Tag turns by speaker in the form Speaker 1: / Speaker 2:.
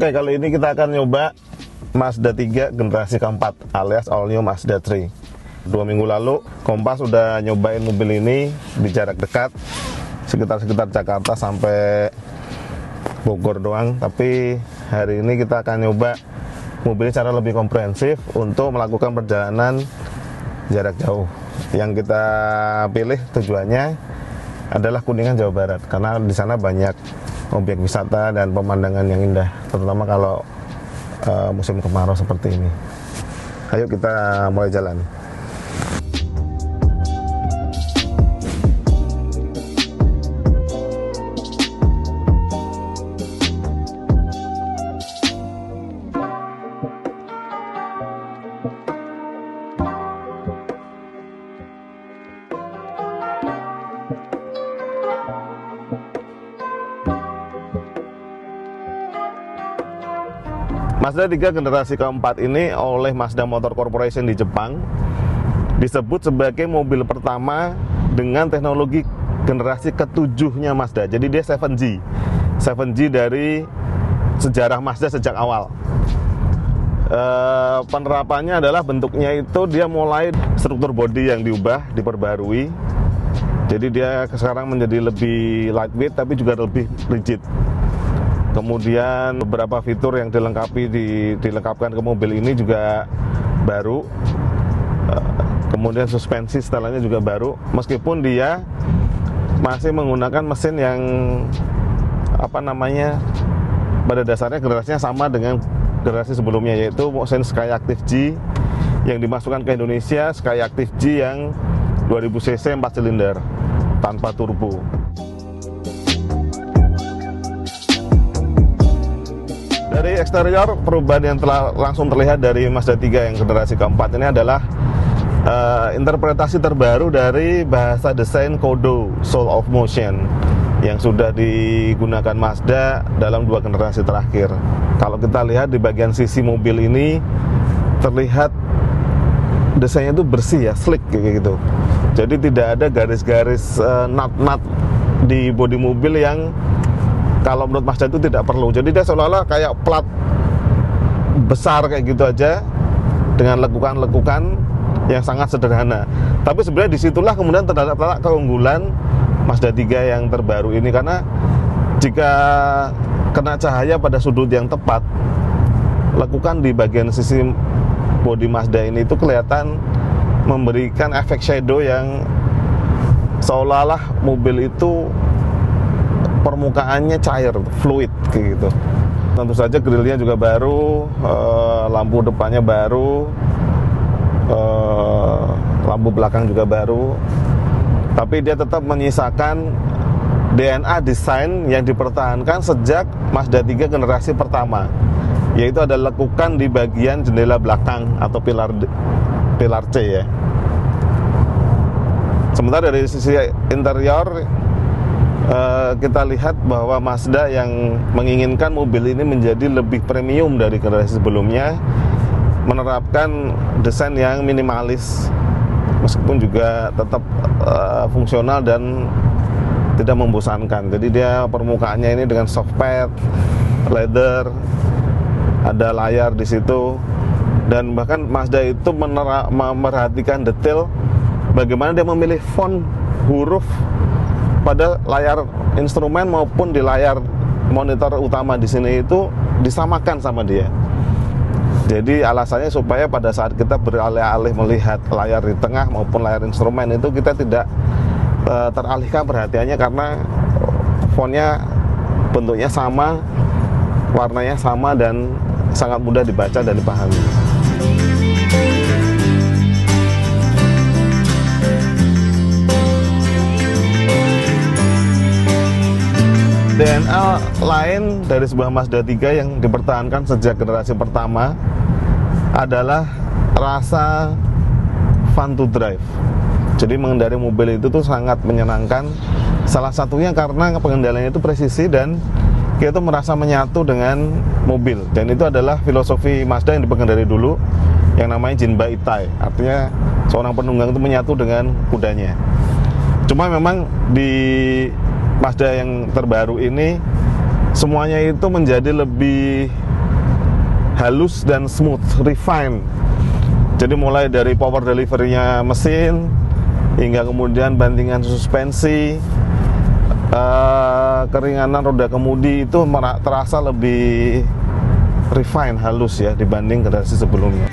Speaker 1: Oke, kali ini kita akan nyoba Mazda 3 generasi keempat alias all new Mazda 3. 2 minggu lalu Kompas udah nyobain mobil ini di jarak dekat sekitar Jakarta sampai Bogor doang. Tapi hari ini kita akan nyoba mobil ini secara lebih komprehensif untuk melakukan perjalanan jarak jauh. Yang kita pilih tujuannya adalah Kuningan, Jawa Barat, karena di sana banyak objek wisata dan pemandangan yang indah, terutama kalau musim kemarau seperti ini. Ayo kita mulai jalan. Mazda 3 generasi keempat ini oleh Mazda Motor Corporation di Jepang disebut sebagai mobil pertama dengan teknologi generasi ketujuhnya Mazda. Jadi dia 7G dari sejarah Mazda sejak awal. Penerapannya adalah bentuknya itu dia mulai struktur bodi yang diubah, diperbarui. Jadi dia sekarang menjadi lebih lightweight tapi juga lebih rigid. Kemudian beberapa fitur yang dilengkapkan ke mobil ini juga baru. Kemudian suspensi setelahnya juga baru, meskipun dia masih menggunakan mesin yang pada dasarnya generasinya sama dengan generasi sebelumnya, yaitu mesin Skyactiv G yang dimasukkan ke Indonesia, Skyactiv G yang 2000 cc 4 silinder tanpa turbo. Dari eksterior, perubahan yang telah langsung terlihat dari Mazda 3 yang generasi keempat ini adalah interpretasi terbaru dari bahasa desain Kodo Soul of Motion yang sudah digunakan Mazda dalam 2 generasi terakhir. Kalau kita lihat di bagian sisi mobil ini terlihat desainnya itu bersih ya, slick kayak gitu. Jadi tidak ada garis-garis nut-nut di bodi mobil yang kalau menurut Mazda itu tidak perlu. Jadi dia seolah-olah kayak plat besar kayak gitu aja dengan lekukan-lekukan yang sangat sederhana. Tapi sebenarnya disitulah kemudian terdapat keunggulan Mazda 3 yang terbaru ini, karena jika kena cahaya pada sudut yang tepat, lekukan di bagian sisi bodi Mazda ini itu kelihatan memberikan efek shadow yang seolah-olah mobil itu permukaannya cair, fluid kayak gitu. Tentu saja grillnya juga baru, lampu depannya baru, lampu belakang juga baru. Tapi dia tetap menyisakan DNA desain yang dipertahankan sejak Mazda 3 generasi pertama, yaitu ada lekukan di bagian jendela belakang atau pilar C ya. Sementara dari sisi interior, kita lihat bahwa Mazda yang menginginkan mobil ini menjadi lebih premium dari generasi sebelumnya menerapkan desain yang minimalis, meskipun juga tetap fungsional dan tidak membosankan. Jadi dia permukaannya ini dengan soft pad, leather, ada layar di situ, dan bahkan Mazda itu memperhatikan detail bagaimana dia memilih font huruf pada layar instrumen maupun di layar monitor utama di sini itu disamakan sama dia. Jadi alasannya supaya pada saat kita beralih-alih melihat layar di tengah maupun layar instrumen itu kita tidak teralihkan perhatiannya, karena fontnya bentuknya sama, warnanya sama, dan sangat mudah dibaca dan dipahami. DNA lain dari sebuah Mazda 3 yang dipertahankan sejak generasi pertama adalah rasa fun to drive. Jadi mengendarai mobil itu tuh sangat menyenangkan. Salah satunya karena pengendaliannya itu presisi dan kita tuh merasa menyatu dengan mobil. Dan itu adalah filosofi Mazda yang dipegang dari dulu, yang namanya Jinba Itai. Artinya seorang penunggang itu menyatu dengan kudanya. Cuma memang di Mazda yang terbaru ini semuanya itu menjadi lebih halus dan smooth, refine. Jadi mulai dari power delivery-nya mesin hingga kemudian bantingan suspensi, keringanan roda kemudi itu terasa lebih refine, halus ya dibanding generasi sebelumnya.